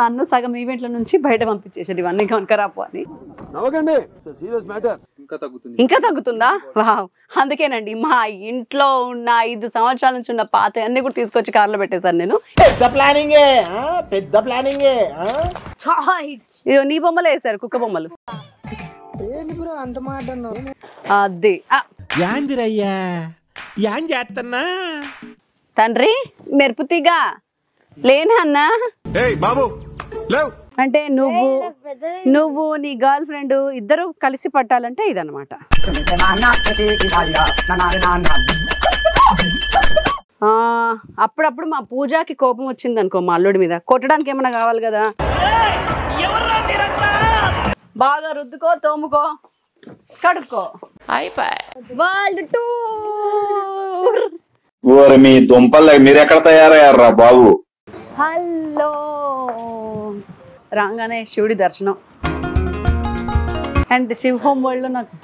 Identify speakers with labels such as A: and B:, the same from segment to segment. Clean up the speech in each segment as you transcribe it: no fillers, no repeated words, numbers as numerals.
A: నన్ను సగం ఈవెంట్ల నుంచి బయట పంపించేసాడు ఇవన్నీ కనుకరాపు అని. ఇంకా తగ్గుతుందా? వావ్. అందుకేనండి మా ఇంట్లో ఉన్న 5 సంవత్సరాల నుంచి ఉన్న పాత అన్ని కూడా తీసుకొచ్చి కార్లో పెట్టేశాను నేను. నీ బొమ్మలు వేసారు, కుక్క బొమ్మలు. అది తండ్రి మెరుపుతిగా లేనా అన్నా అంటే నువ్వు నీ గర్ల్ ఫ్రెండ్ ఇద్దరు కలిసి పట్టాలంటే ఇదన్నమాట. అప్పుడప్పుడు మా పూజకి కోపం వచ్చింది అనుకో మా అల్లుడి మీద, కొట్టడానికి ఏమన్నా కావాలి కదా, బాగా రుద్దుకో, తోముకో, కడుక్కో, వరల్డ్ టూర్.
B: మీ దుంపల్ మీరు ఎక్కడ తయారయ్యారా బాబు?
A: హలో రాగానే శివుడి దర్శనం. అండ్ శివ్ హోమ్ వరల్డ్లో నాకు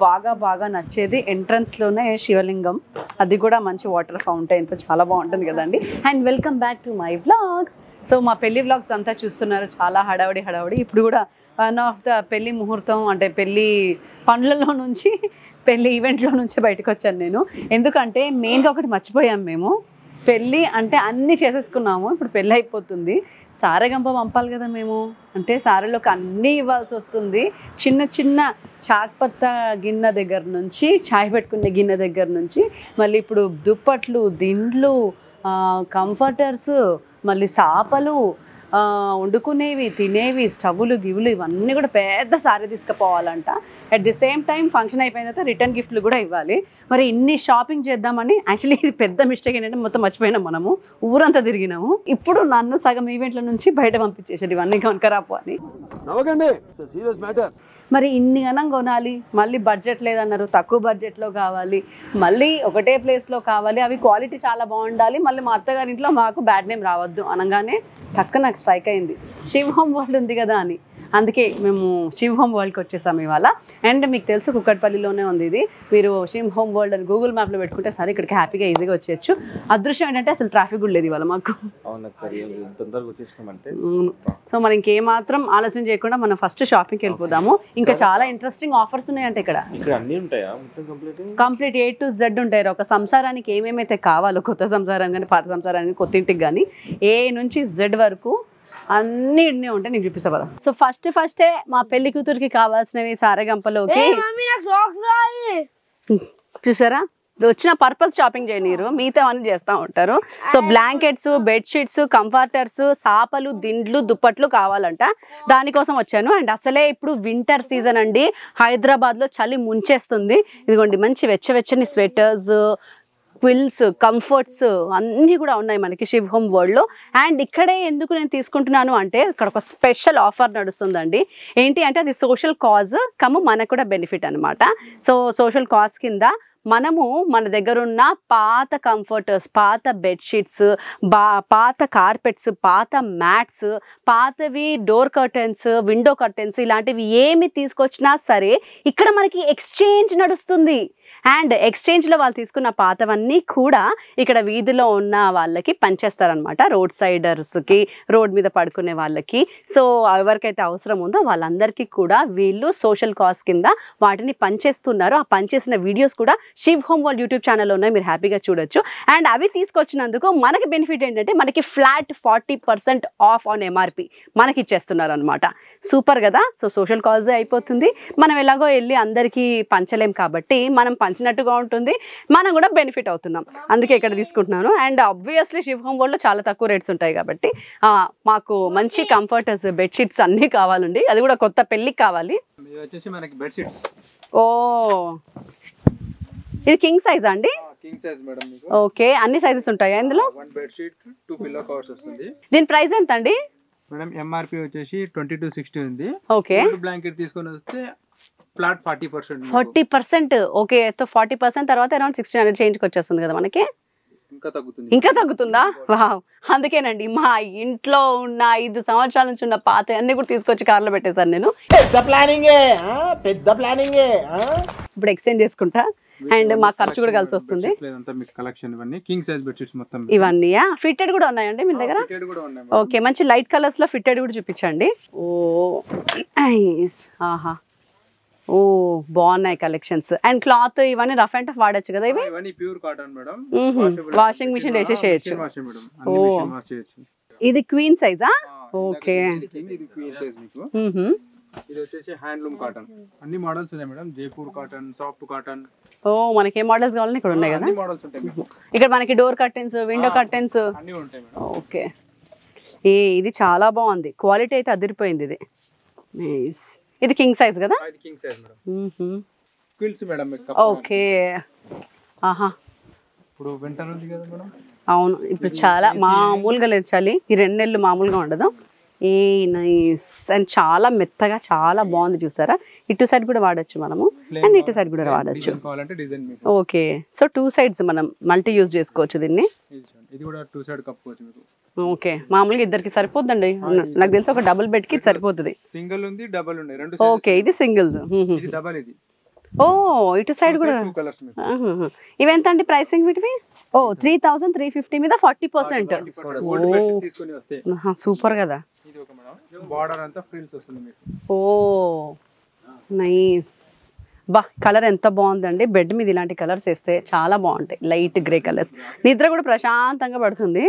A: బాగా నచ్చేది ఎంట్రన్స్లోనే శివలింగం, అది కూడా మంచి వాటర్ ఫౌంటైన్తో చాలా బాగుంటుంది కదండి. And welcome back to my vlogs. So మా పెళ్లి వ్లాగ్స్ అంతా చూస్తున్నారు, చాలా హడావుడి. ఇప్పుడు కూడా వన్ ఆఫ్ ద పెళ్లి ముహూర్తం అంటే పెళ్లి పనులలో నుంచి పెళ్లి ఈవెంట్లో నుంచి బయటకు వచ్చాను నేను. ఎందుకంటే మెయిన్గా ఒకటి మర్చిపోయాం మేము, పెళ్ళి అంటే అన్నీ చేసేసుకున్నాము, ఇప్పుడు పెళ్ళి అయిపోతుంది, సారెగంప పంపాలి కదా మేము. అంటే సారెలోకి అన్నీ ఇవ్వాల్సి వస్తుంది. చిన్న చాక్పత్తా గిన్నె దగ్గర నుంచి, చాయ్ పెట్టుకునే గిన్నె దగ్గర నుంచి, మళ్ళీ ఇప్పుడు దుప్పట్లు, దిండ్లు, కంఫర్టర్స్, మళ్ళీ సాపలు, వండుకునేవి, తినేవి, స్టవ్లు, గివ్వులు ఇవన్నీ కూడా పెద్ద సారీ తీసుకుపోవాలంట. At the same time function అయిపోయిన తర్వాత రిటర్న్ గిఫ్ట్లు కూడా ఇవ్వాలి. మరి ఇన్ని షాపింగ్ చేద్దామని యాక్చువల్లీ ఇది పెద్ద మిస్టేక్ ఏంటంటే మొత్తం మర్చిపోయినాం, మనము ఊరంతా తిరిగినాము. ఇప్పుడు నన్ను సగం ఈవెంట్ల నుంచి బయట పంపించేసాడు ఇవన్నీ కనుకరాపు అని. మరి ఇన్ని గణం కొనాలి, మళ్ళీ బడ్జెట్ లేదన్నారు, తక్కువ బడ్జెట్లో కావాలి, మళ్ళీ ఒకటే ప్లేస్లో కావాలి, అవి క్వాలిటీ చాలా బాగుండాలి, మళ్ళీ మా అత్తగారింట్లో మాకు బ్యాడ్ నేమ్ రావద్దు అనగానే టక్క నాకు స్ట్రైక్ అయింది, శివ్ హోమ్ వరల్డ్ ఉంది కదా అని. అందుకే మేము శివ్ హోమ్ వరల్డ్కి వచ్చేసాము ఇవాళ. అండ్ మీకు తెలుసు కుక్కట్పల్లిలోనే ఉంది ఇది. మీరు శివ్ హోమ్ వరల్డ్ అని గూగుల్ మ్యాప్లో పెట్టుకుంటే సరే ఇక్కడికి హ్యాపీగా ఈజీగా వచ్చేయచ్చు. అదృశ్యం ఏంటంటే అసలు ట్రాఫిక్ కూడా లేదు ఇవాళ మాకు. సో మనం ఇంకేమాత్రం ఆలస్యం చేయకుండా మనం ఫస్ట్ షాపింగ్కి వెళ్ళిపోదాము. ఇంకా చాలా ఇంట్రెస్టింగ్ ఆఫర్స్ ఉన్నాయంటే ఇక్కడ కంప్లీట్ A to Z ఉంటాయి. ఒక సంసారానికి ఏమేమైతే కావాలో, కొత్త సంసారం కానీ పాత సంసారానికి, కొత్త ఇంటికి కానీ, A నుంచి Z వరకు అన్ని ఉంటాయి. నీకు చూపిస్తా కదా. సో ఫస్టే మా పెళ్లి కూతురికి కావాల్సినవి సారెగంపలోకి చూసారా, వచ్చిన పర్పస్ షాపింగ్ చేయనీరు, మిగతా అన్ని చేస్తూ ఉంటారు. సో బ్లాంకెట్స్, బెడ్షీట్స్, కంఫర్టర్స్, సాపలు, దిండ్లు, దుప్పట్లు కావాలంట, దానికోసం వచ్చాను. అండ్ అసలే ఇప్పుడు వింటర్ సీజన్ అండి, హైదరాబాద్లో చలి ముంచేస్తుంది. ఇదిగోండి మంచి వెచ్చని స్వెటర్స్, క్విల్స్, కంఫర్ట్స్ అన్నీ కూడా ఉన్నాయి మనకి శివ్ హోమ్ వరల్డ్లో. అండ్ ఇక్కడే ఎందుకు నేను తీసుకుంటున్నాను అంటే ఇక్కడ ఒక స్పెషల్ ఆఫర్ నడుస్తుందండి. ఏంటి అంటే అది సోషల్ కాజ్ మనకు కూడా బెనిఫిట్ అనమాట. సో సోషల్ కాజ్ కింద మనము మన దగ్గర ఉన్న పాత కంఫర్టర్స్, పాత బెడ్షీట్స్, పాత కార్పెట్స్, పాత మ్యాట్స్, పాతవి డోర్ కర్టెన్స్, విండో కర్టెన్స్ ఇలాంటివి ఏమి తీసుకొచ్చినా సరే ఇక్కడ మనకి ఎక్స్చేంజ్ నడుస్తుంది. అండ్ ఎక్స్చేంజ్లో వాళ్ళు తీసుకున్న పాతవన్నీ కూడా ఇక్కడ వీధిలో ఉన్న వాళ్ళకి పంచేస్తారనమాట, రోడ్ సైడర్స్కి, రోడ్ మీద పడుకునే వాళ్ళకి. సో ఎవరికైతే అవసరం ఉందో వాళ్ళందరికీ కూడా వీళ్ళు సోషల్ కాజ్ కింద వాటిని పంచేస్తున్నారు. ఆ పంచేసిన వీడియోస్ కూడా శివ్ హోమ్ వరల్డ్ యూట్యూబ్ ఛానల్లో ఉన్నాయి, మీరు హ్యాపీగా చూడొచ్చు. అండ్ అవి తీసుకొచ్చినందుకు మనకి బెనిఫిట్ ఏంటంటే మనకి ఫ్లాట్ 40% ఆఫ్ ఆన్ MRP మనకి ఇచ్చేస్తున్నారు అనమాట. సూపర్ కదా. సో సోషల్ కాజే అయిపోతుంది, మనం ఎలాగో వెళ్ళి అందరికీ పంచలేం కాబట్టి మనం పంచినట్టుగా ఉంటుంది, మనం కూడా బెనిఫిట్ అవుతున్నాం. అందుకే ఇక్కడ తీసుకుంటున్నాను. అండ్ ఆబ్వియస్లీ శివ్ హోమ్ వరల్డ్లో చాలా తక్కువ రేట్స్ ఉంటాయి కాబట్టి మాకు మంచి కంఫర్టర్స్, బెడ్షీట్స్ అన్నీ కావాలండి, అది కూడా కొత్త పెళ్ళికి కావాలి. ఓ ఇది కింగ్ సైజ్ అండి?
C: King size madam.
A: ఓకే, అన్ని సైజెస్ ఉంటాయా ఇందులో?
C: 1 బెడ్ షీట్ 2 పిల్లో కవర్స్ వస్తుంది.
A: దీని ప్రైస్ ఎంత అండి?
C: మేడం MRP వచ్చేసి 2260 ఉంది.
A: ఓకే,
C: బ్లాంకెట్ తీసుకొని వస్తే ఫ్లాట్ 40%.
A: 40%. ఓకే, సో 40% తర్వాత అరౌండ్ 1600 చేంజ్కి వచ్చేస్తుంది కదా మనకి.
C: ఇంకా తగ్గుతుంది.
A: ఇంకా తగ్గుతుందా? వావ్. అందుకేనండి మా ఇంట్లో ఉన్న 5 సంవత్సరాల నుంచి ఉన్న పాత అన్ని కూడా తీసుకొచ్చి కార్లో పెట్టేశాను నేను. పెద్ద ప్లానింగే. ఇప్పుడు ఎక్స్చేంజ్ చేసుకుంటా అండ్ మా ఖర్చు కూడా కలిసి వస్తుంది.
C: కలెక్షన్ ఇవన్నీ కింగ్ సైజ్ బెడ్షీట్స్ మొత్తం
A: ఇవన్నీ ఫిట్టెడ్ కూడా ఉన్నాయండి మీ దగ్గర? ఓకే, మంచి లైట్ కలర్స్ లో ఫిట్టెడ్ కూడా చూపించండి. Oh nice. ఆహా, ఓ బాగున్నాయి కలెక్షన్స్. అండ్ క్లాత్ ఇవన్నీ రఫ్ అండ్ టఫ్ వాడచ్చు కదా ఇవి?
C: ఇవన్నీ pure cotton madam.
A: Washing machine వేసేసేయచ్చు. ఓ, ఇది క్వీన్ సైజా? ఓకే.
C: ఇది క్వీన్ సైజ్ మీకు. ఇది వచ్చేసి హ్యాండ్లూమ్ కాటన్. అన్ని మోడల్స్ ఉన్నాయి madam. Jaipur cotton, soft cotton.
A: Oh, మనకి ఏ మోడల్స్ కావాలని ఇక్కడ ఉన్నాయి కదా?
C: అన్ని మోడల్స్ ఉంటాయి మీకు.
A: ఇక్కడ మనకి డోర్ కర్టెన్స్, విండో కర్టెన్స్
C: అన్ని ఉంటాయి మేడం.
A: ఓకే. ఇది చాలా బాగుంది, క్వాలిటీ అయితే అదిరిపోయింది. ఇది నైస్. ఇది కింగ్ సైజ్ కదా?
C: ఇది king size madam. Quills madam మీకు.
A: ఓకే. ఆహా,
C: ఇప్పుడు వింటర్ ఉంది కదా మేడం.
A: అవును, ఇప్పుడు చాలా మామూలుగా లేదు చలి. ఈ 2 నెలలు మామూలుగా ఉండదు. A nice. అండ్ చాలా మెత్తగా చాలా బాగుంది చూసారా? ఇటు సైడ్ కూడా వాడచ్చు మనము అండ్ ఇటు సైడ్ కూడా వాడచ్చు. ఓకే, సో 2 సైడ్స్ మనం మల్టీ యూజ్ చేసుకోవచ్చు దీన్ని.
C: ఇది కూడా 2 సైడ్ కప్పుకోవచ్చు మీరు.
A: ఓకే, మామూలుగా ఇద్దరికి సరిపోద్దండి. నాకు తెలిసి ఒక డబుల్ బెడ్ కి సరిపోతుంది.
C: సింగిల్ ఉంది, డబుల్ ఉంది, రెండు.
A: ఓకే, ఇది సింగిల్.
C: ఇది డబుల్. ఇది
A: ఓ, ఇటు సైడ్ కూడా. ఇవెంత అండి ప్రైసింగ్ వీటివి? ఓ, 3350 మీద 40%. సూపర్ కదా.
C: బార్డర్ అంతా ఫ్రిల్స్ వస్తుంది మీకు.
A: ఓ నైస్. బా, కలర్ ఎంత బాగుందండి. బెడ్ మీద ఇలాంటి కలర్స్ వేస్తే చాలా బాగుంటాయి. లైట్ గ్రే కలర్స్, నిద్ర కూడా ప్రశాంతంగా పడుతుంది.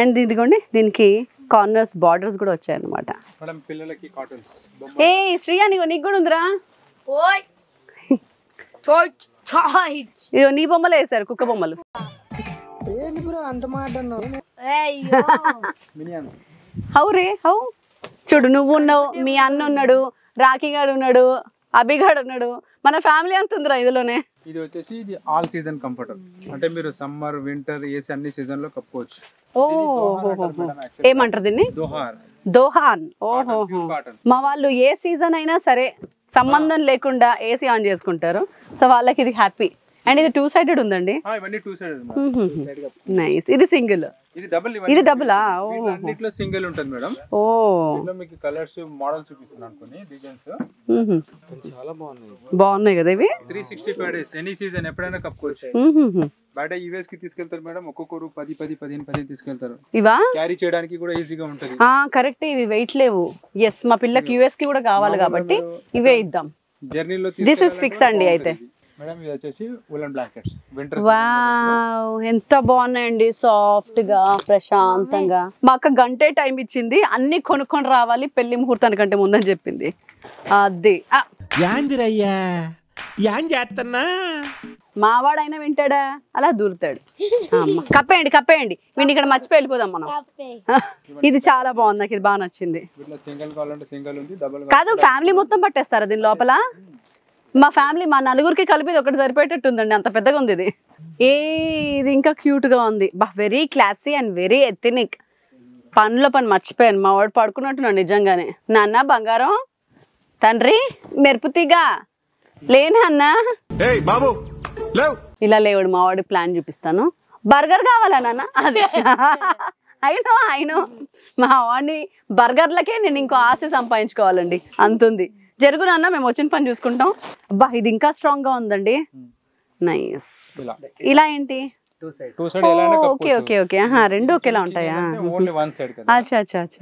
A: అండ్ ఇదిగోండి, దీనికి కార్నర్స్ బార్డర్స్ కూడా వచ్చాయి అన్నమాట.
C: పిల్లలకి కాటన్స్.
A: ఏ శ్రీయా, నీకు కూడా ఉందిరా? నీ బొమ్మలు వేసారు, కుక్క బొమ్మలు. How ray how. చూడు, నువ్వు ఉన్నావు, మీ అన్న ఉన్నాడు, రాఖీ గాడు ఉన్నాడు, అభిగాడు ఉన్నాడు, మన ఫ్యామిలీ అంత ఉందిరా ఇందులోనే.
C: ఇది వచ్చేసి ఇది ఆల్ సీజన్ కంఫర్టర్. అంటే మీరు సమ్మర్, వింటర్, ఏసీ అన్ని సీజన్ లో కప్పుకోవచ్చు.
A: ఏమంటారు దీన్ని? దోహాన్. ఓహో, మా వాళ్ళు ఏ సీజన్ అయినా సరే సంబంధం లేకుండా ఏసీ ఆన్ చేసుకుంటారు. సో వాళ్ళకి ఇది హ్యాపీ. అండ్ ఇది 2 సైడెడ్ ఉందండి.
C: ఇవన్నీ 2 సైడెడ్.
A: నైస్. ఇది సింగిల్.
C: ఇది డబుల్.
A: ఇది డబులా?
C: అన్నిట్లో సింగిల్ ఉంటుంది మేడం.
A: ఓ,
C: ఇందులో మీకు కలర్స్ మోడల్ చూపిస్తున్నాను, కొన్ని డిజైన్స్ చాలా
A: బాగున్నాయి కదా ఇవి.
C: 365 డేస్ ఎనీ సీజన్ ఎప్పుడైనా కప్పుకోవచ్చు. బయట యూఎస్ కి తీసుకెళ్తారు మేడం, ఒక్కొక్కరు 10, 15 తీసుకెళ్తారు.
A: ఇవా
C: క్యారీ చేయడానికి కూడా ఈజీగా ఉంటది.
A: కరెక్ట్, ఇవి వెయిట్ లేవు. ఎస్, మా పిల్లకి యూఎస్ కి కూడా కావాలి కాబట్టి ఇవే ఇద్దాం.
C: జర్నీలో
A: దిస్ ఇస్ ఫిక్స్ అండి. అయితే
C: మేడం ఇది వచ్చేసి వూలన్ బ్లాంకెట్స్ వింటర్.
A: వావ్, ఎంత బాగున్నాయండి. సాఫ్ట్ గా ప్రశాంతంగా. మా అక్క గంటే టైం ఇచ్చింది, అన్ని కొనుక్కొని రావాలి పెళ్లి ముహూర్తానికంటే ముందని చెప్పింది. అది మావాడైనా వింటాడా? అలా దూరుతాడు. కప్పేయండి కప్పేయండి, వీడిని ఇక్కడ మర్చిపోయి వెళ్ళిపోదాం మనం. ఇది చాలా బాగుంది, నాకు ఇది బాగా నచ్చింది. కాదు, ఫ్యామిలీ మొత్తం పట్టేస్తారా దీని లోపల? మా ఫ్యామిలీ, మా నలుగురికి కలిపి ఒకటి సరిపోయేటట్టుందండి, అంత పెద్దగా ఉంది ఇది. ఇది ఇంకా క్యూట్ గా ఉంది. బా, very classy and very ethnic. పనిలో పని మర్చిపోయాను, మా వాడు పడుకున్నట్టున్నాడు నిజంగానే. నాన్న బంగారం, తండ్రి మెరుపుతీగా లేనా అన్న? ఇలా లేవాడు మా వాడు. ప్లాన్ చూపిస్తాను. బర్గర్ కావాలా నాన్న? అదే అయినో మా వాడిని బర్గర్లకే నేను ఇంకో ఆశ సంపాదించుకోవాలండి, అంతుంది. జరుగునన్నా, మేము వచ్చిన పని చూసుకుంటాం. అబ్బా, ఇది ఇంకా స్ట్రాంగ్ గా ఉందండి. నైస్. ఇలా ఏంటి? ఓకే ఓకే ఓకే, రెండు ఒకేలా ఉంటాయా? అచ్చా అచ్చా అచ్చా.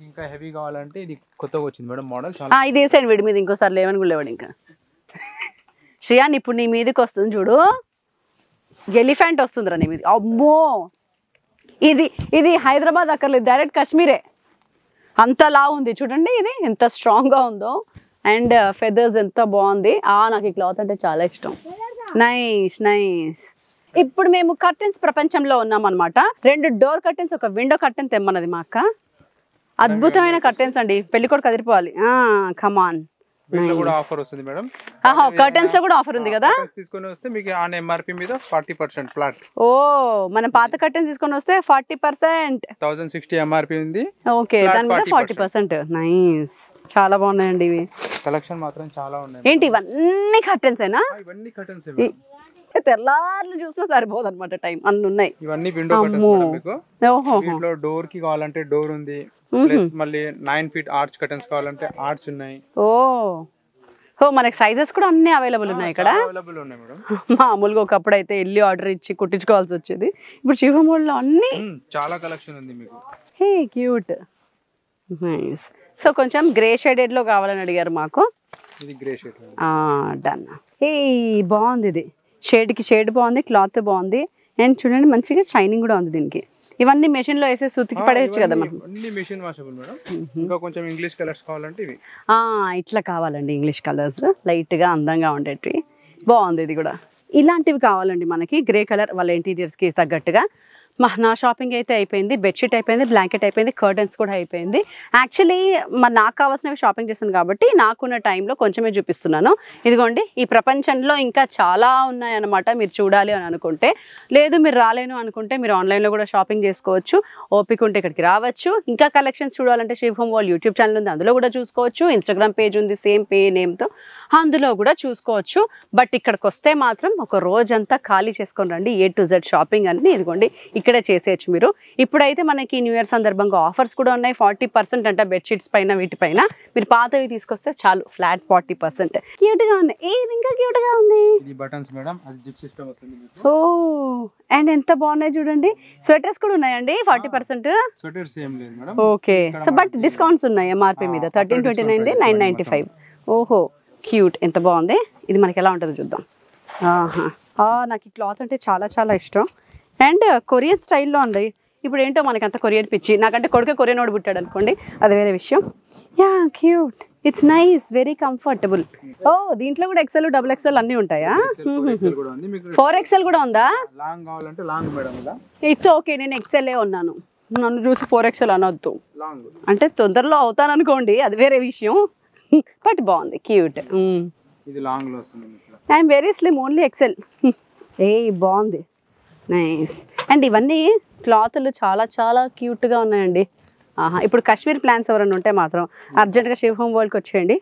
C: ఇంకా హెవీ కావాలంటే ఇది కొత్తగా వచ్చింది మేడం మోడల్.
A: ఇది వేసేయండి వీడి మీద, ఇంకోసారి లేవని కూడా లేవాడు ఇంకా. శ్రేయాన్, ఇప్పుడు నీ మీదకి వస్తుంది చూడు, ఎలిఫెంట్ వస్తుందిరా నీ మీద. అమ్మో, ఇది హైదరాబాద్ అక్కర్లేదు, డైరెక్ట్ కాశ్మీరే. అంతలా ఉంది చూడండి, ఇది ఎంత స్ట్రాంగ్ గా ఉందో. అండ్ ఫెదర్స్ ఎంత బాగుంది. నాకు ఈ క్లాత్ అంటే చాలా ఇష్టం. Nice nice. ఇప్పుడు మేము కర్టెన్స్ ప్రపంచంలో ఉన్నాం అనమాట. 2 డోర్ కర్టెన్స్, ఒక విండో కర్టెన్ తెమ్మన్నది మా అక్క. అద్భుతమైన కర్టెన్స్ అండి, పెళ్లి కూడా కదిరిపోవాలి. కమాన్. కర్టెన్స్ లో కూడా ఆఫర్ ఉంది కదా?
C: తీసుకొని వస్తే మీకు ఆన్ ఎంఆర్పి మీద 40% ఫ్లాట్.
A: ఓ, మనం పాత కర్టెన్స్ తీసుకొని వస్తే 40%.
C: 1060 ఎంఆర్పి ఉంది.
A: ఓకే, దాని మీద 40%. నైస్, చాలా బాగున్నాయండి ఇవి.
C: కలెక్షన్ మాత్రం చాలా ఉన్నాయి.
A: ఏంటి ఇవన్నీ కర్టెన్స్ ఏనా?
C: ఇవన్నీ కర్టెన్స్.
A: తెల్లార్లు చూసినా సరిపోదు అనమాట టైం, అన్ని ఉన్నాయి.
C: ఇవన్నీ విండో కర్టన్స్ మేడం మీకు. దీంట్లో డోర్ కి కావాలంటే డోర్ ఉంది, ప్లస్ మళ్ళీ 9 feet ఆర్చ్ కర్టన్స్ కావాలంటే ఆర్చ్ ఉన్నాయి.
A: ఓ మనకి సైజెస్ కూడా అన్ని అవైలబుల్ ఉన్నాయి ఇక్కడ.
C: అవైలబుల్ ఉన్నాయి మేడం.
A: మామూలుగా ఒకప్పుడు అయితే వెళ్ళి ఆర్డర్ ఇచ్చి కుట్టించుకోవాల్సి వచ్చేది, ఇప్పుడు శివం మోల్ లో అన్ని
C: చాలా కలెక్షన్ ఉంది మీకు.
A: హే క్యూట్, నైస్. సో కొంచెం గ్రే షేడెడ్ లో కావాలని అడిగారు మాకు.
C: ఇది గ్రే షేడ్.
A: డన్. హే బాగుంది, ఇది షేడ్ కి షేడ్ బాగుంది, క్లాత్ బాగుంది, అండ్ చూడండి మంచిగా షైనింగ్ కూడా ఉంది దీనికి. ఇవన్నీ మెషిన్ లో వేసేసి ఉతికి పడేయచ్చు కదా మనం.
C: అన్ని మెషిన్ వాషబుల్ మేడం. ఇంకా కొంచెం ఇంగ్లీష్ కలర్స్ కావాలంటే ఇవి.
A: ఇట్లా కావాలండి, ఇంగ్లీష్ కలర్స్ లైట్ గా అందంగా ఉండేటివి. బాగుంది ఇది కూడా. ఇలాంటివి కావాలండి మనకి, గ్రే కలర్ వాళ్ళ ఇంటీరియర్స్ కి తగ్గట్టుగా. నా షాపింగ్ అయితే అయిపోయింది, బెడ్షీట్ అయిపోయింది, బ్లాంకెట్ అయిపోయింది, కర్టన్స్ కూడా అయిపోయింది. యాక్చువల్లీ నాకు కావాల్సినవి షాపింగ్ చేస్తాను కాబట్టి నాకున్న టైంలో కొంచెమే చూపిస్తున్నాను. ఇదిగోండి, ఈ ప్రపంచంలో ఇంకా చాలా ఉన్నాయన్నమాట మీరు చూడాలి అని అనుకుంటే. లేదు మీరు రాలేను అనుకుంటే మీరు ఆన్లైన్లో కూడా షాపింగ్ చేసుకోవచ్చు, ఓపిక ఉంటే ఇక్కడికి రావచ్చు. ఇంకా కలెక్షన్స్ చూడాలంటే Shiv home world YouTube channel ఉంది, అందులో కూడా చూసుకోవచ్చు. ఇన్స్టాగ్రామ్ పేజ్ ఉంది సేమ్ నేమ్తో, అందులో కూడా చూసుకోవచ్చు. బట్ ఇక్కడికి వస్తే మాత్రం ఒక రోజంతా ఖాళీ చేసుకొని రండి, A to Z షాపింగ్ అన్ని ఇదిగోండి ఇక్కడే చేసేయచ్చు మీరు. ఇప్పుడైతే మనకి న్యూ ఇయర్ సందర్భంగా ఆఫర్స్ కూడా ఉన్నాయి, 40% అంట బెడ్షీట్స్ పైన, వీటిపైన. మీరు పాతవి తీసుకొస్తే చాలు, ఫ్లాట్ 40%. క్యూట్ గా ఉంది, ఇంకా క్యూట్ గా ఉంది.
C: ఇది బటన్స్ మేడం, అది జిప్ సిస్టమ్ వస్తుంది.
A: అండ్ ఎంత బాగున్నాయి చూడండి. స్వెటర్స్ కూడా ఉన్నాయండి 40%.
C: స్వెటర్స్ ఏం లేదు madam.
A: Okay, so but discounts ఉన్నాయి MRP మీద. 1329 995. ఓహో క్యూట్, ఎంత బాగుంది. ఇది మనకి ఎలా ఉంటుందో చూద్దాం. నాకు ఈ క్లాత్ అంటే చాలా చాలా ఇష్టం. అండ్ కొరియన్ స్టైల్లో ఉంది. ఇప్పుడు ఏంటో మనకి అంత కొరియన్ పిచ్చి, నాకంటే కొడుకు కొరియన్ వాడు పుట్టాడు అనుకోండి, అది వేరే విషయం. Yeah cute, it's nice, very comfortable. దీంట్లో కూడా XL, XXL అన్ని ఉంటాయా? 4XL కూడా ఉందా?
C: లాంగ్ కావాలంటే లాంగ్ మేడం.
A: ఇట్స్ ఓకే, నేను XL ఉన్నాను, నన్ను చూసి 4XL అనొద్దు. అంటే తొందరలో అవుతాను అనుకోండి, అది వేరే విషయం. బట్ బాగుంది, క్యూట్.
C: ఇది లాంగ్ లో వస్తుంది.
A: I'm very slim, only XL. బాగుంది, నైస్. అండ్ ఇవన్నీ క్లాతులు చాలా చాలా క్యూట్గా ఉన్నాయండి. ఇప్పుడు కాశ్మీర్ ప్లాన్స్ ఎవరైనా ఉంటే మాత్రం అర్జెంట్గా శివ్ హోమ్ వరల్డ్కి వచ్చేయండి.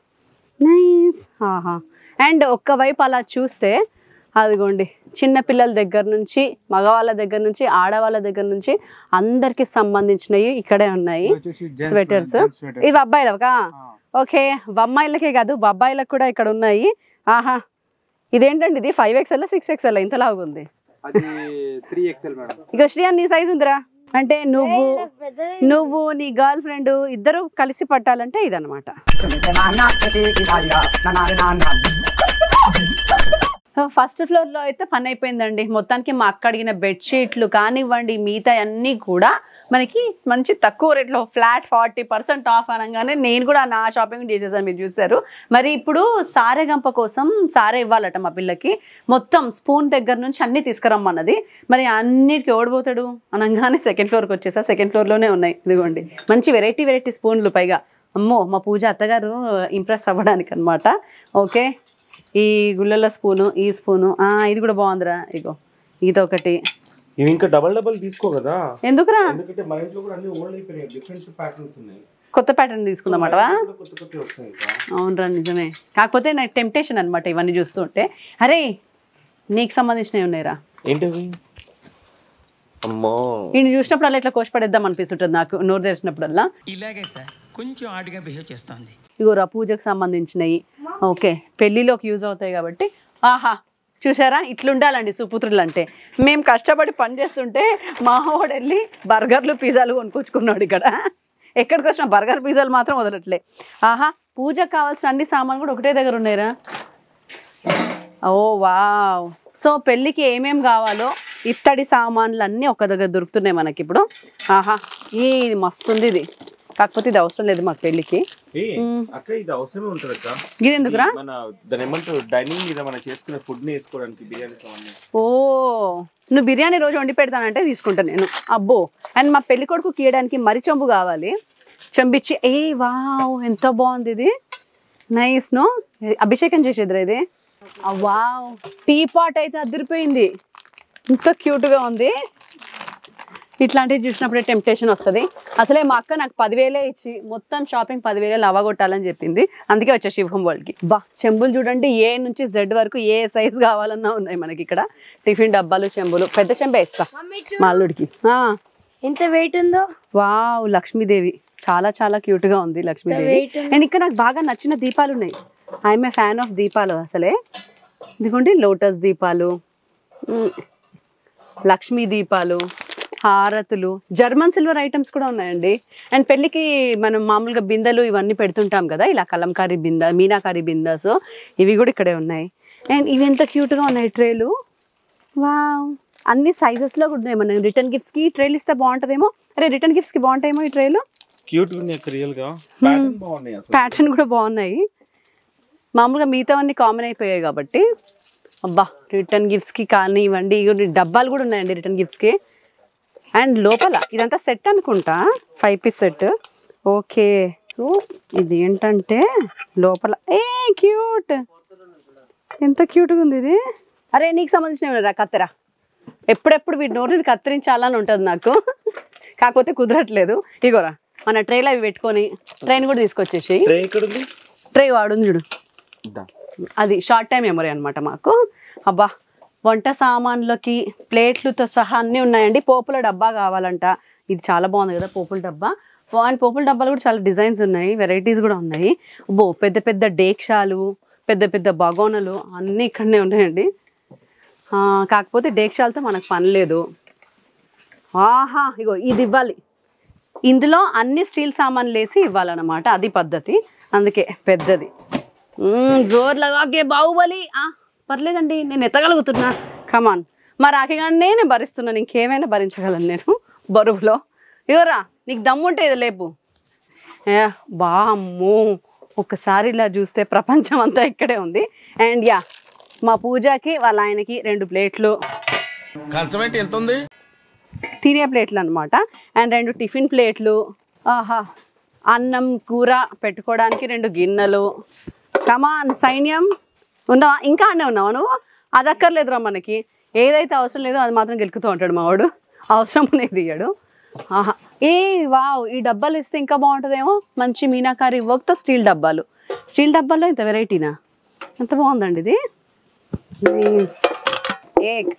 A: నైస్. అండ్ ఒక్కవైపు అలా చూస్తే అదిగోండి, చిన్నపిల్లల దగ్గర నుంచి, మగవాళ్ళ దగ్గర నుంచి, ఆడవాళ్ళ దగ్గర నుంచి అందరికి సంబంధించినవి ఇక్కడే ఉన్నాయి. స్వెటర్స్ ఇవి అబ్బాయిలకా? ఓకే, అమ్మాయిలకే కాదు అబ్బాయిలకు కూడా ఇక్కడ ఉన్నాయి. ఇదేంటండి, ఇది 5XL 6XL ఇంతలాగా ఉంది. ఇక శ్రీ నీ సైజ్ ఉందిరా, అంటే నువ్వు నీ గర్ల్ ఫ్రెండ్ ఇద్దరు కలిసి పట్టాలంటే ఇదన్నమాట. ఫస్ట్ ఫ్లోర్లో అయితే పని అయిపోయిందండి మొత్తానికి. మా అక్క అడిగిన బెడ్షీట్లు కానివ్వండి, మిగతా అన్నీ కూడా మనకి మంచి తక్కువ రేట్లో ఫ్లాట్ 40% ఆఫ్ అనగానే నేను కూడా నా షాపింగ్ చేసేసాను, మీరు చూసారు. మరి ఇప్పుడు సారెగంప కోసం సారే ఇవ్వాలట మా పిల్లకి, మొత్తం స్పూన్ దగ్గర నుంచి అన్నీ తీసుకురమ్మన్నది. మరి అన్నిటికీ ఓడిపోతాడు అనగానే సెకండ్ ఫ్లోర్కి వచ్చేసా. సెకండ్ ఫ్లోర్లోనే ఉన్నాయి ఇదిగోండి, మంచి వెరైటీ స్పూన్లు. పైగా అమ్మో మా పూజ అత్తగారు ఇంప్రెస్ అవ్వడానికి అనమాట. ఓకే, ఈ గుళ్ళల స్పూను, ఈ స్పూను, ఇది కూడా బాగుందిరా, ఇగో ఇదొకటి.
D: ఇవి ఇంకా డబల్ తీసుకో కదా.
A: ఎందుకురా?
D: ఎందుకంటే మన ఇంట్లో కూడా అన్ని ఓల్డ్ అయిపోయాయి, డిఫరెంట్ ప్యాటర్న్స్ ఉన్నాయి.
A: కొత్త ప్యాటర్న్ తీసుకుందామటవా? అవునరా, నిజమే. కాకపోతే నాకు టెంప్టేషన్ అనమాట ఇవన్నీ చూస్తుంటే. అరే నీకు సంబంధించినవి ఉన్నాయిరా.
D: ఏంటివి? అమ్మో,
A: ఈయన చూసినప్పుడల్లా ఇట్లా కోసిపడేద్దాం అనిపిస్తుంటుంది నాకు, నోరు తెరిచినప్పుడల్లా.
E: ఇలాగే సార్, కొంచెం ఆడుగా బిహేవ్ చేస్తుంది.
A: ఇగోరా పూజకు సంబంధించినవి. ఓకే, పెళ్లిలోకి యూజ్ అవుతాయి కాబట్టి. చూసారా, ఇట్లుండాలండి సుపుత్రులు అంటే. మేము కష్టపడి పని చేస్తుంటే మా వాడు వెళ్ళి బర్గర్లు పిజ్జాలు కొనుక్కొచ్చుకున్నాడు ఇక్కడ. ఎక్కడికి వచ్చిన బర్గర్ పిజ్జాలు మాత్రం వదలట్లే. పూజకు కావాల్సిన అన్ని సామాన్లు కూడా ఒకటే దగ్గర ఉన్నాయిరా. ఓ వావ్. సో పెళ్ళికి ఏమేమి కావాలో ఇత్తడి సామాన్లు అన్నీ ఒక దగ్గర దొరుకుతున్నాయి మనకి ఇప్పుడు. ఇది మస్తుంది, ఇది కాకపోతే ఇది అవసరం లేదు మాకు పెళ్ళికి.
D: అక్క ఇది అవసరమే ఉంటుంది అక్క.
A: ఇది ఎందుకురా?
D: మన దాని ఏమంటారు, డైనింగ్ మీద మనం చేసుకునే ఫుడ్ ని వేసుకోవడానికి బిర్యానీ సామాన్.
A: నువ్వు బిర్యానీ రోజు వండి పెడతానంటే తీసుకుంటాను నేను. అబ్బో. అండ్ మా పెళ్లి కొడుకు కీయడానికి మరి చెంబు కావాలి, చెంబిచ్చి. వావ్ ఎంత బాగుంది ఇది, నైస్. నో అభిషేకం చేసేదిరా ఇది. వావ్, టీ పాట్ అయితే అదిరిపోయింది, ఎంత క్యూట్ గా ఉంది. ఇట్లాంటివి చూసినప్పుడే టెంప్టేషన్ వస్తుంది. అసలే మా అక్క నాకు 10,000 ఇచ్చి మొత్తం షాపింగ్ 10,000 అవగొట్టాలని చెప్పింది. అందుకే వచ్చా శివం వరల్డ్కి. బా చెంబులు చూడండి, ఏ నుంచి జెడ్ వరకు ఏ సైజ్ కావాలన్నా ఉన్నాయి మనకి ఇక్కడ. టిఫిన్ డబ్బాలు, చెంబులు. పెద్ద చెంబే ఇస్తా మా అల్లుడికి.
F: ఎంత వెయిట్ ఉందో.
A: వావ్, లక్ష్మీదేవి చాలా చాలా క్యూట్ గా ఉంది లక్ష్మీదేవి. అండ్ ఇక్కడ నాకు బాగా నచ్చిన దీపాలు ఉన్నాయి. ఐఎమ్ ఏ ఫ్యాన్ ఆఫ్ దీపాలు అసలే. ఇదిగోండి లోటస్ దీపాలు, లక్ష్మీ దీపాలు, హారతులు, జర్మన్ సిల్వర్ ఐటమ్స్ కూడా ఉన్నాయండి. అండ్ పెళ్ళికి మనం మామూలుగా బిందెలు ఇవన్నీ పెడుతుంటాం కదా, ఇలా కలంకారీ బింద, మీనాకారీ బిందాస్, ఇవి కూడా ఇక్కడే ఉన్నాయి. అండ్ ఇవి ఎంత క్యూట్గా ఉన్నాయి ట్రేలు. వావ్, అన్ని సైజెస్లో కూడా ఉన్నాయి. మనం రిటర్న్ గిఫ్ట్స్కి ట్రేలు ఇస్తే బాగుంటుందేమో. అరే రిటర్న్ గిఫ్ట్స్కి బాగుంటాయేమో ఈ ట్రేలు.
D: క్యూట్ ఉన్నాయి రియల్ గా, ప్యాటర్న్ బాగున్నాయి,
A: ప్యాటర్న్ కూడా బాగున్నాయి. మామూలుగా మిగతా అన్ని కామన్ అయిపోయాయి కాబట్టి. అబ్బా, రిటర్న్ గిఫ్ట్స్కి కానివ్వండి, డబ్బాలు కూడా ఉన్నాయండి రిటర్న్ గిఫ్ట్స్కి. అండ్ లోపల ఇదంతా సెట్ అనుకుంటా, 5 పీస్ సెట్. ఓకే, సో ఇది ఏంటంటే లోపల క్యూట్, ఎంత క్యూట్గా ఉంది ఇది. అరే నీకు సంబంధించిన కత్తెర, ఎప్పుడెప్పుడు వీటి నోటిని కత్తిరించాలని ఉంటుంది నాకు, కాకపోతే కుదరట్లేదు. ఇగోరా మన ట్రైలో అవి పెట్టుకొని ట్రైన్ కూడా తీసుకొచ్చేసి. ట్రై వాడుంది చూడు, అది షార్ట్ టైం మెమరీ అనమాట మాకు. అబ్బా, వంట సామాన్లకి ప్లేట్లతో సహా అన్నీ ఉన్నాయండి. పోపుల డబ్బా కావాలంట, ఇది చాలా బాగుంది కదా పోపుల డబ్బా. అండ్ పోపుల డబ్బాలు కూడా చాలా డిజైన్స్ ఉన్నాయి, వెరైటీస్ కూడా ఉన్నాయి. అబ్బో, పెద్ద పెద్ద డేక్షాలు, పెద్ద పెద్ద బగోనలు అన్నీ ఇక్కడనే ఉన్నాయండి. కాకపోతే డేక్షాలతో మనకు పని లేదు. ఆహా, ఇగో ఇది ఇవ్వాలి, ఇందులో అన్ని స్టీల్ సామాన్లు వేసి ఇవ్వాలన్నమాట, అది పద్ధతి. అందుకే పెద్దది. జోర్లగా బాహుబలి. పర్లేదండి, నేను ఎత్తగలుగుతున్నా. కమాన్, మా రాఖీగానే నేను భరిస్తున్నాను, ఇంకేమైనా భరించగలను నేను బరువులో. ఇవరా నీకు దమ్ముంటే ఇది లేపు. బామ్మో, ఒక్కసారి ఇలా చూస్తే ప్రపంచం అంతా ఇక్కడే ఉంది. అండ్ యా, మా పూజకి వాళ్ళ ఆయనకి 2 ప్లేట్లు, తినే ప్లేట్లు అనమాట. అండ్ 2 టిఫిన్ ప్లేట్లు. ఆహా, అన్నం కూర పెట్టుకోవడానికి 2 గిన్నెలు. కమాన్ సైన్యం, ఉన్నావా? ఇంకా అన్నీ ఉన్నావా నువ్వు? అది అక్కర్లేదురా మనకి, ఏదైతే అవసరం లేదో అది మాత్రం గెలుకుతూ ఉంటాడు మావాడు, అవసరం అనేది ఇయ్యాడు. ఆహా, వావ్, ఈ డబ్బాలు ఇస్తే ఇంకా బాగుంటుందేమో. మంచి మీనాకారి వర్క్తో స్టీల్ డబ్బాలు. స్టీల్ డబ్బాల్లో ఇంత వెరైటీనా, ఎంత బాగుందండి ఇది. 1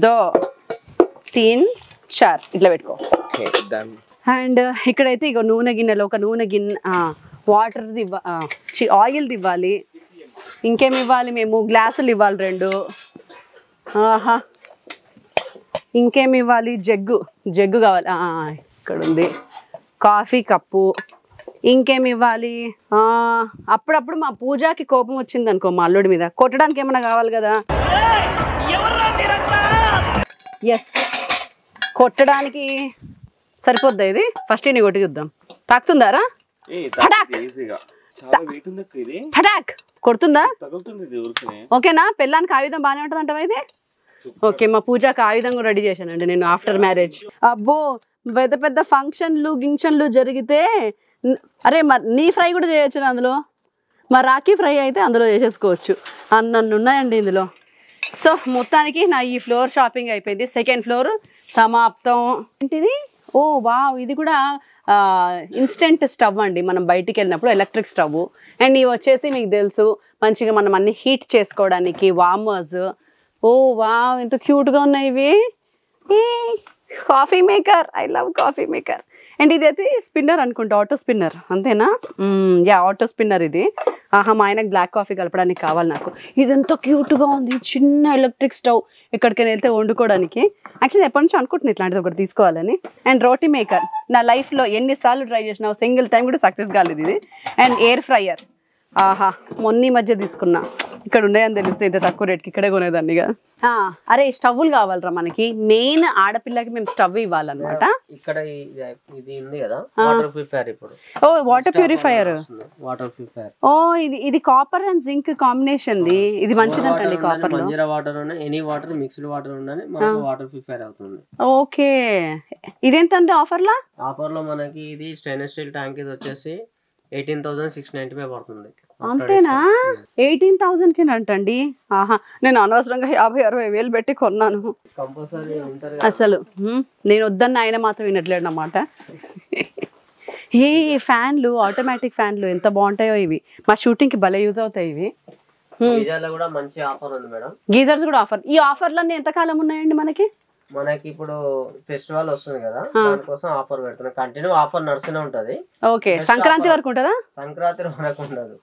A: 2 3 4 ఇట్లా పెట్టుకో. అండ్ ఇక్కడైతే ఇక నూనె గిన్నెలు, ఒక నూనె గిన్నె, వాటర్ది ఆయిల్ది ఇవ్వాలి. ఇంకేమి ఇవ్వాలి మేము? గ్లాసులు ఇవ్వాలి 2. ఆహా, ఇంకేమి ఇవ్వాలి? జగ్గు కావాలి, ఇక్కడ ఉంది. Coffee cup. ఇంకేమి ఇవ్వాలి? అప్పుడప్పుడు మా పూజకి కోపం వచ్చింది అనుకో మా అల్లుడి మీద, కొట్టడానికి ఏమైనా కావాలి కదా. ఎస్, కొట్టడానికి సరిపోద్దా ఇది? ఫస్ట్ నీ కొట్టి చూద్దాం, తాకుతుందారా? ఫటాక్ కొడుతుందా? ఓకేనా? పెళ్ళానికి ఆయుధం బాగానే ఉంటుంది అంటావా ఇది? ఓకే, మా పూజకి ఆయుధం కూడా రెడీ చేశానండి నేను ఆఫ్టర్ మ్యారేజ్. అబ్బో, పెద్ద పెద్ద ఫంక్షన్లు గింక్షన్లు జరిగితే, అరే నీ ఫ్రై కూడా చేయొచ్చు అందులో, మా రాఖీ ఫ్రై అయితే అందులో చేసేసుకోవచ్చు. అన్నన్ను ఉన్నాయండి ఇందులో. సో మొత్తానికి నా ఈ ఫ్లోర్ షాపింగ్ అయిపోయింది. సెకండ్ ఫ్లోర్ సమాప్తం. ఏంటిది? ఓ వావ్, ఇది కూడా ఇన్స్టెంట్ స్టవ్ అండి, మనం బయటికి వెళ్ళినప్పుడు ఎలక్ట్రిక్ స్టవ్. అండ్ ఇవి వచ్చేసి మీకు తెలుసు, మంచిగా మనం అన్ని హీట్ చేసుకోవడానికి వార్మర్స్. ఓ వావ్, ఎంత క్యూట్గా ఉన్నాయి ఇవి. Coffee maker, I love coffee maker. And ఇదైతే స్పిన్నర్ అనుకుంటా, ఆటో స్పిన్నర్, అంతేనా? యా, ఆటో స్పిన్నర్ ఇది. ఆహా, మా ఆయనకు బ్లాక్ కాఫీ కలపడానికి కావాలి నాకు. ఇదంతా క్యూట్గా ఉంది, చిన్న ఎలక్ట్రిక్ స్టవ్, ఎక్కడికైనా వెళ్తే వండుకోవడానికి. యాక్చువల్లీ ఎప్పటి నుంచి అనుకుంటున్నాను ఇట్లాంటిది ఒకటి తీసుకోవాలని. అండ్ రోటీ మేకర్, నా లైఫ్లో ఎన్నిసార్లు ట్రై చేసినా సింగిల్ టైం కూడా సక్సెస్ కాలేదు ఇది. అండ్ ఎయిర్ ఫ్రైయర్, ఆహా, మొన్న మధ్య తీసుకున్నా. ఇక్కడ ఉన్నాయని తెలిస్తే ఇంత తక్కువ రేట్కి ఇక్కడే కొనేదాన్ని కదా. అరే స్టవ్లు కావాలరా మనకి, మెయిన్ ఆడపిల్లకి మేము స్టవ్ ఇవ్వాలన్నమాట.
G: ఇక్కడ ఇది ఉంది కదా వాటర్ ప్యూరిఫైయర్. ఇప్పుడు
A: ఓ వాటర్ ప్యూరిఫైయర్,
G: వాటర్ ప్యూరిఫైయర్.
A: ఓ ఇది copper and zinc combination the. ఇది మంచిదంటండి కాపర్ లో.
G: మంజీరా వాటర్ ఉన్నాయి, ఎనీ వాటర్, మిక్స్డ్ వాటర్ ఉన్నాయి, మనకు వాటర్ ప్యూరిఫైయర్ అవుతుంది.
A: ఓకే, ఇదేంటంటే ఆఫర్ లో?
G: ఆఫర్ లో మనకి ఇది స్టెయిన్లెస్ స్టీల్ ట్యాంక్ ఇది వచ్చేసి 18,695 పడుతుంది.
A: అంతేనా? 18,000కి అంటండి. ఆహా, నేను అనవసరంగా 50-60 వేలు పెట్టి కొన్నాను
G: కంపల్సరీ ఉంటారు
A: అసలు. నేను వద్దన్న ఆయన మాత్రం వినట్లేడు అన్నమాట. ఏ ఫ్యాన్లు, ఆటోమేటిక్ ఫ్యాన్లు ఎంత బాగుంటాయో ఇవి. మా షూటింగ్ కి భలే యూజ్ అవుతాయి ఇవి.
G: గీజర్లో కూడా మంచి ఆఫర్ ఉంది మేడం.
A: గీజర్స్ కూడా ఆఫర్. ఈ ఆఫర్లన్నీ ఎంత కాలం ఉన్నాయండి మనకి?
G: మనకి ఇప్పుడు ఫెస్టివల్ వస్తుంది కదా, దానికోసం ఆఫర్ పెడుతున్నాం. కంటిన్యూ ఆఫర్ నడుస్తూనే ఉంటది.
A: ఓకే, సంక్రాంతి వరకు ఉంటుందా?
G: సంక్రాంతి వరకు ఉండదు,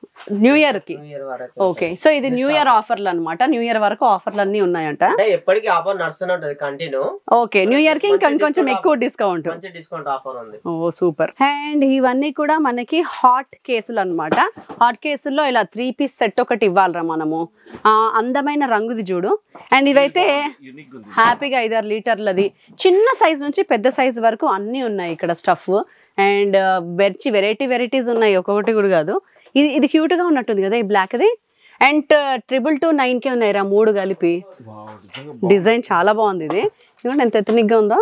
A: న్యూ ఇయర్ కి.
G: న్యూ ఇయర్ వరకు.
A: ఓకే, సో ఇది న్యూ ఇయర్ ఆఫర్లు అన్నమాట. న్యూ ఇయర్ వరకు ఆఫర్లు అన్ని ఉన్నాయంట.
G: అంటే ఎప్పటికీ ఆఫర్ నడుస్తూనే ఉంటది కంటిన్యూ.
A: ఓకే, న్యూ ఇయర్ కి ఇంకొంచెం ఎక్కువ డిస్కౌంట్.
G: మంచి డిస్కౌంట్ ఆఫర్ ఉంది.
A: ఓ సూపర్. అండ్ ఇవన్నీ కూడా మనకి హాట్ కేసులు అన్నమాట. హాట్ కేసుల్లో ఇలా 3 పీస్ సెట్ ఒకటి ఇవ్వాలరా మనము. అందమైన రంగుది చూడు. అండ్ ఇవైతే హ్యాపీగా 5-6 లీటర్లది, చిన్న సైజ్ నుంచి పెద్ద సైజ్ వరకు అన్ని ఉన్నాయి ఇక్కడ స్టఫ్. అండ్ వెరైటీస్ ఉన్నాయి, ఒక్కొక్కటి కూడా కాదు. ఇది క్యూట్ గా ఉన్నట్టుంది కదా ఈ బ్లాక్ ది. అండ్ 222.9కి ఉన్నాయి రా 3 కలిపి. డిజైన్ చాలా బాగుంది ఇది. ఇదిగోండి ఎంత ఎథనిక్ గా ఉందో.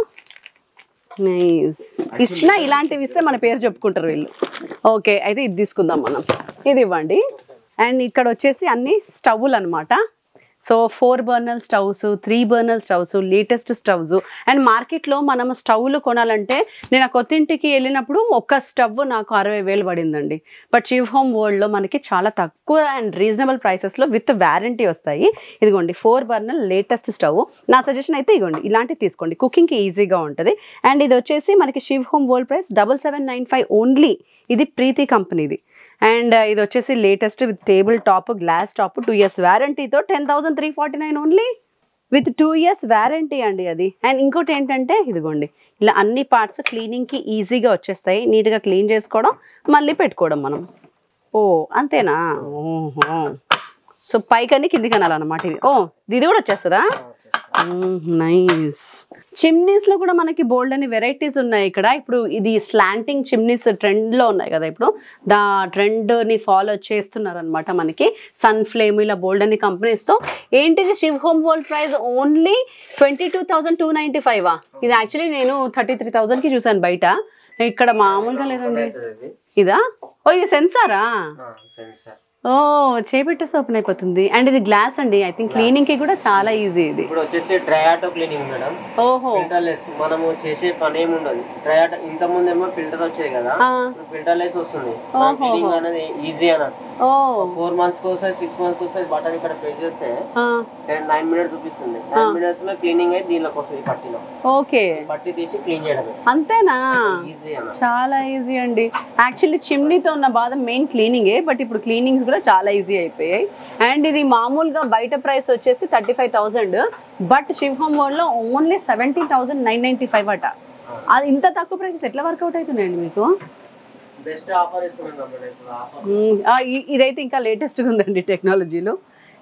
A: నైస్. ఇచ్చినా ఇలాంటివి ఇస్తే మన పేరు చెప్పుకుంటారు వీళ్ళు. ఓకే, అయితే ఇది తీసుకుందాం మనం. ఇది ఇవ్వండి. అండ్ ఇక్కడ వచ్చేసి అన్ని స్టవ్లు అనమాట. So 4 burner stoves, 3 burner stoves, latest stoves. And మార్కెట్లో మనం స్టవ్లు కొనాలంటే, నేను ఆ కొత్తింటికి వెళ్ళినప్పుడు ఒక్క స్టవ్ నాకు 60,000 పడిందండి. బట్ చీఫ్ హోమ్ వరల్డ్లో మనకి చాలా తక్కువ అండ్ రీజనబుల్ ప్రైసెస్లో విత్ వారంటీ వస్తాయి. ఇదిగోండి 4 బర్నర్ లేటెస్ట్ స్టవ్. నా సజెషన్ అయితే ఇగోండి ఇలాంటివి తీసుకోండి, కుకింగ్కి ఈజీగా ఉంటుంది. అండ్ ఇది వచ్చేసి మనకి chief home world price 7795 only. ఇది ప్రీతి కంపెనీది. అండ్ ఇది వచ్చేసి latest with table top, glass top, 2 years వారంటీతో 10,349 only with 2 years warranty అండి అది. అండ్ ఇంకోటి ఏంటంటే ఇదిగోండి ఇలా అన్ని పార్ట్స్ క్లీనింగ్కి ఈజీగా వచ్చేస్తాయి. నీట్గా క్లీన్ చేసుకోవడం, మళ్ళీ పెట్టుకోవడం మనం. ఓ అంతేనా? ఓహో, సో పైకని కిందికి అనాలన్నమాట ఇవి. ఓ ఇది కూడా వచ్చేస్తుందా? నైస్. చిమ్నీస్ లో కూడా మనకి బోల్డ్ అని వెరైటీస్ ఉన్నాయి ఇక్కడ. ఇప్పుడు ఇది స్లాంటింగ్ చిమ్నీస్ ట్రెండ్ లో ఉన్నాయి కదా, ఇప్పుడు దా ట్రెండ్ ని ఫాలో చేస్తున్నారు అనమాట. మనకి సన్ ఫ్లేమ్ ఇలా బోల్డ్ అని కంపెనీస్ తో. ఏంటిది Shiv home world price only 22,295. ఇది యాక్చువల్లీ నేను 33,000 కి చూసాను బయట. ఇక్కడ మామూలుగా లేదండి. ఇదా? ఓ ఇది సెన్సారా? ఓ చేపెట్టేసి ఓపెన్ అయిపోతుంది. అండ్ ఇది గ్లాస్ అండి. ఐ థింక్ క్లీనింగ్ కి కూడా చాలా ఈజీ ఇది.
G: ఇప్పుడు వచ్చేసి డ్రై ఆటో క్లీనింగ్ మేడం.
A: ఓహో,
G: ఫిల్టర్లెస్. మనము చేసే పని ఏమి ఉండదు. డ్రై ఆటో ఇంత ముందు ఏమో ఫిల్టర్ వచ్చేది కదా, ఫిల్టర్లెస్ వస్తుంది. క్లీనింగ్ అనేది ఈజీ అన్నట్టు. 4 months కోసారి 6 months కోసారి బటన్ ఇక్కడ ప్రెస్ చేస్తే 9 minutes చూపిస్తుంది. 9 minutes లో క్లీనింగ్ అయితే దీనిలోకి వస్తుంది పట్టిలో.
A: ఓకే,
G: పట్టి తీసి క్లీన్ చేయడమే.
A: అంతేనా?
G: ఈజీ అన్న,
A: చాలా ఈజీ అండి. యాక్చువల్లీ చిమ్నీతో ఉన్న బాధ మెయిన్ క్లీనింగే, బట్ ఇప్పుడు క్లీనింగ్స్ కూడా చాలా ఈజీ అయిపోయాయి. అండ్ ఇది మామూలుగా బయట ప్రైస్ వచ్చేసి 35,000, బట్ శివ్ హోమ్ వరల్డ్ లో ఓన్లీ 17,995 అట. అది ఇంత తక్కువ ప్రైస్ ఎట్లా వర్కౌట్ అవుతున్నాయండి మీకు?
G: బెస్ట్ ఆఫర్ ఇస్తున్నాం.
A: ఇదైతే ఇంకా లేటెస్ట్గా ఉందండి టెక్నాలజీలో.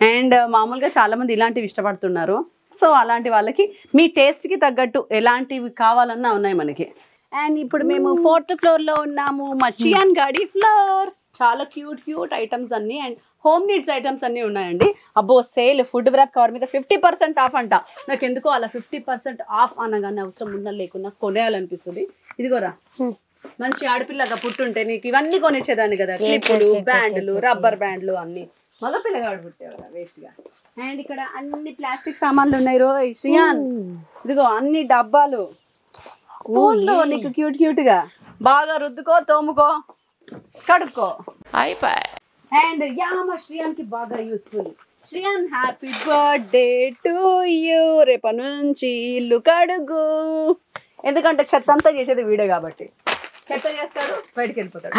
A: అండ్ మామూలుగా చాలా మంది ఇలాంటివి ఇష్టపడుతున్నారు. సో అలాంటి వాళ్ళకి మీ టేస్ట్కి తగ్గట్టు ఎలాంటివి కావాలన్నా ఉన్నాయి మనకి. అండ్ ఇప్పుడు మేము 4th floor లో ఉన్నాము. మా చియాన్ గాడి ఫ్లోర్. చాలా క్యూట్ ఐటమ్స్ అన్ని అండ్ హోమ్ నీడ్స్ ఐటమ్స్ అన్ని ఉన్నాయండి. అబ్బో సేల్ ఫుడ్ వ్రాప్ కవర్ మీద 50% ఆఫ్ అంట. నాకు ఎందుకో అలా 50% ఆఫ్ అనగానే అవసరం ఉన్న లేకున్నా కొనేయాలనిపిస్తుంది. ఇదిగోరా, మంచి ఆడపిల్లగా పుట్టుంటే నీకు ఇవన్నీ కొనిచ్చేదాన్ని కదా, క్లిప్పులు, బ్యాండ్లు, రబ్బర్ బ్యాండ్లు అన్ని. మగపిల్లగాడు పుట్టేవాళ్ళ వేస్ట్ గా. అండ్ ఇక్కడ అన్ని ప్లాస్టిక్ సామాన్లు ఉన్నాయి రో శ్రియాన్. ఇదిగో అన్ని డబ్బాలు. స్పూన్లు నీకు క్యూట్ గా బాగా రుద్దుకో, తోముకో, కడుక్కో. అండ్ మా శ్రియాన్ కి బాగా useful. Shriyan happy birthday to you. రేపటి నుంచి ఇల్లు కడుగు. ఎందుకంటే చెత్త అంతా చేసేది వీడే కాబట్టి. చెత్త చేస్తాడు, బయటకు వెళ్ళిపోతాడు.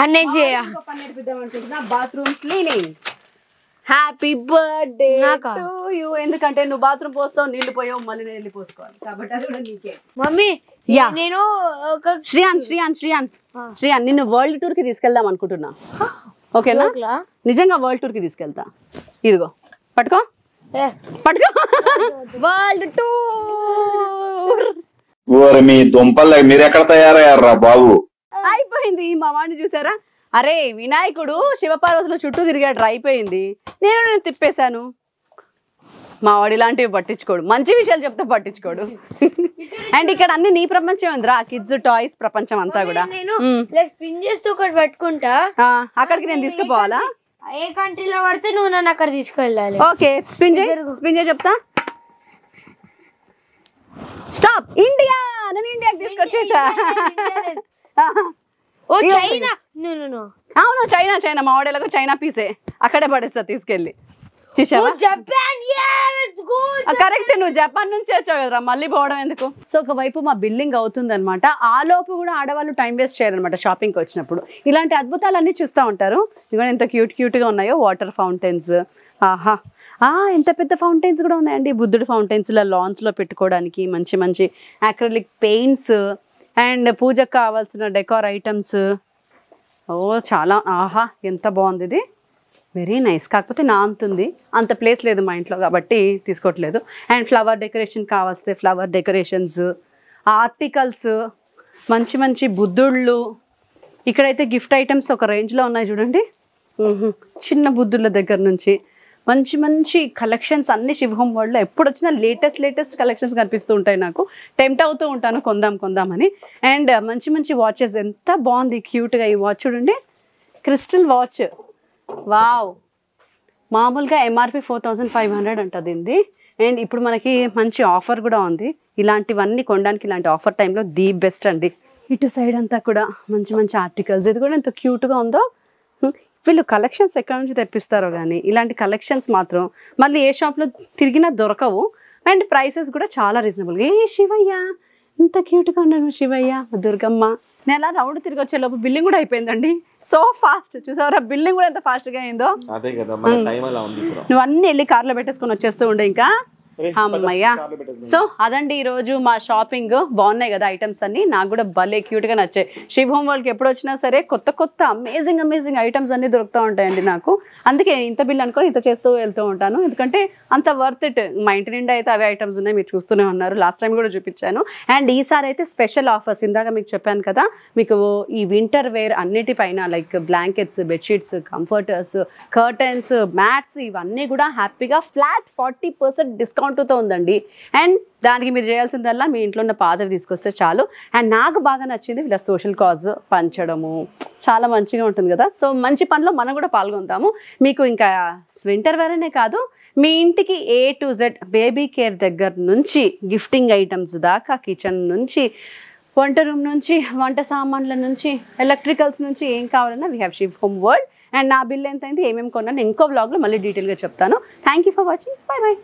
A: పని నేర్పిద్దాం అనుకుంటున్నా, bathroom cleaning. Happy birthday to you. ఎందుకంటే నువ్వు బాత్రూమ్ పోస్తావు, నీళ్లు పోయావు, మళ్ళీ వెళ్ళి పోసుకోవాలి కాబట్టి అది కూడా నీకే.
F: మమ్మీ నేను
A: శ్రియాన్ నిన్ను వరల్డ్ టూర్ కి తీసుకెళ్దాం అనుకుంటున్నా. ఓకేనా? నిజంగా వరల్డ్ టూర్ కి తీసుకెళ్తా. ఇదిగో పట్టుకో వరల్డ్ టూర్.
B: మీ దుంపలు మీరెక్కడ తయారయ్యారా బాబు?
A: అయిపోయింది. మా వాడిని చూసారా? అరే వినాయకుడు శివపార్వతుల చుట్టూ తిరిగాడు, అయిపోయింది. నేను తిప్పేశాను. మా వాడు ఇలాంటివి పట్టించుకోడు, మంచి విషయాలు చెప్తే పట్టించుకోడు. అండ్ ఇక్కడ అన్ని నీ ప్రపంచం ఉందిరా, కిడ్స్ టాయ్స్ ప్రపంచం అంతా కూడా.
F: స్పిన్ చేస్తూ ఒకటి పట్టుకుంటా.
A: అక్కడికి నేను తీసుకుపోవాలా?
F: ఏ కంట్రీలో పడితే నువ్వు నన్ను అక్కడ తీసుకెళ్ళాలి.
A: ఓకే స్పిన్ చేయి చెప్తా. స్టాప్. ఇండియా. నేను ఇండియాకి తీసుకొచ్చేసా.
F: ఓ చైనా.
A: అవును చైనా మా వాడేలకు చైనా పీసే అక్కడే పడేస్తా తీసుకెళ్ళి. చూసావా కరెక్ట్, నువ్వు జపాన్ నుంచి వచ్చావు కదరా, మళ్ళీ పోవడం ఎందుకు. సో ఒకవైపు మా బిల్డింగ్ అవుతుంది అనమాట. ఆ లోపు కూడా ఆడవాళ్ళు టైం వేస్ట్ చేయాలన్నమాట షాపింగ్కి వచ్చినప్పుడు. ఇలాంటి అద్భుతాలన్నీ చూస్తూ ఉంటారు. ఇదిగో ఎంత క్యూట్గా ఉన్నాయో వాటర్ ఫౌంటైన్స్. ఆహా ఎంత పెద్ద ఫౌంటైన్స్ కూడా ఉన్నాయండి. బుద్ధుడు ఫౌంటైన్స్ లాన్స్లో పెట్టుకోవడానికి మంచి మంచి యాక్రిలిక్ పెయింట్స్ అండ్ పూజకు కావాల్సిన డెకార్ ఐటమ్స్. ఓ చాలా ఆహా ఎంత బాగుంది ఇది, వెరీ నైస్. కాకపోతే నా అంతుంది, అంత ప్లేస్ లేదు మా ఇంట్లో కాబట్టి తీసుకోవట్లేదు. అండ్ ఫ్లవర్ డెకరేషన్ కావాల్సి ఫ్లవర్ డెకరేషన్స్, ఆర్టికల్స్, మంచి మంచి బుద్ధుళ్ళు. ఇక్కడైతే గిఫ్ట్ ఐటమ్స్ ఒక రేంజ్లో ఉన్నాయి చూడండి. చిన్న బుద్ధుళ్ళ దగ్గర నుంచి మంచి మంచి కలెక్షన్స్ అన్ని శివ్ హోమ్ వరల్డ్లో ఎప్పుడు వచ్చినా లేటెస్ట్ కలెక్షన్స్ కనిపిస్తూ ఉంటాయి. నాకు టెంప్ట్ అవుతూ ఉంటాను కొందామని. అండ్ మంచి మంచి వాచెస్, ఎంత బాగుంది క్యూట్గా ఈ వాచ్ చూడండి, క్రిస్టల్ వాచ్. వావ్, మామూలుగా ఎంఆర్పి 4500 అంటది ఇది. అండ్ ఇప్పుడు మనకి మంచి ఆఫర్ కూడా ఉంది. ఇలాంటివన్నీ కొనడానికి ఇలాంటి ఆఫర్ టైంలో ది బెస్ట్ అండి. ఇటు సైడ్ అంతా కూడా మంచి మంచి ఆర్టికల్స్. ఇది కూడా ఎంత క్యూట్గా ఉందో. వీళ్ళు కలెక్షన్స్ ఎక్కడి నుంచి తెప్పిస్తారో కానీ ఇలాంటి కలెక్షన్స్ మాత్రం మళ్ళీ ఏ షాప్లో తిరిగినా దొరకవు. అండ్ ప్రైసెస్ కూడా చాలా రీజనబుల్. శివయ్య ఇంత క్యూట్గా ఉన్నాను, శివయ్య దుర్గమ్మ. నేను అలా రౌండ్ తిరిగి వచ్చే లోపు బిల్లింగ్ కూడా అయిపోయిందండి. సో ఫాస్ట్, చూసావరా బిల్లింగ్ కూడా ఎంత ఫాస్ట్గా అయిందో.
D: అదే కదా మన టైం అలా ఉంది.
A: నువ్వు అన్ని వెళ్ళి కార్లో పెట్టేసుకొని వచ్చేస్తూ ఉండే ఇంకా. అమ్మయ్యా. సో అదండి ఈరోజు మా షాపింగ్. బాగున్నాయి కదా ఐటమ్స్ అన్ని, నాకు కూడా భలే క్యూట్గా నచ్చాయి. శివ్ హోమ్ వరల్డ్కి ఎప్పుడు వచ్చినా సరే కొత్త అమేజింగ్ ఐటమ్స్ అన్ని దొరుకుతూ ఉంటాయండి నాకు. అందుకే ఇంత బిల్ అనుకొని ఇంత చేస్తూ వెళ్తూ ఉంటాను, ఎందుకంటే అంత వర్త్ ఇట్. మా ఇంటి నిండా అయితే అవే ఐటమ్స్ ఉన్నాయి, మీరు చూస్తూనే ఉన్నారు. లాస్ట్ టైం కూడా చూపించాను. అండ్ ఈసారి అయితే స్పెషల్ ఆఫర్స్. ఇందాక మీకు చెప్పాను కదా, మీకు ఈ వింటర్ వేర్ అన్నిటిపైన like blankets, bedsheets, comforters, curtains, mats ఇవన్నీ కూడా హ్యాపీగా ఫ్లాట్ 40% డిస్కౌంట్తో ఉందండి. అండ్ దానికి మీరు చేయాల్సిందల్లా మీ ఇంట్లో ఉన్న పాతవి తీసుకొస్తే చాలు. అండ్ నాకు బాగా నచ్చింది ఇలా సోషల్ కాజ్ పంచడము, చాలా మంచిగా ఉంటుంది కదా. సో మంచి పనిలో మనం కూడా పాల్గొంటాము. మీకు ఇంకా వింటర్ వేర్ అనే కాదు, మీ ఇంటికి A to Z baby care దగ్గర నుంచి గిఫ్టింగ్ ఐటమ్స్ దాకా, కిచెన్ నుంచి, వంట రూమ్ నుంచి, వంట సామాన్ల నుంచి, ఎలక్ట్రికల్స్ నుంచి ఏం కావాలన్నా we have Shiv home world. And నా బిల్ ఎంత అయింది, ఏమేమి కొన్నాను ఇంకో వ్లాగ్లో మళ్ళీ డీటెయిల్గా చెప్తాను. Thank you for watching. By by.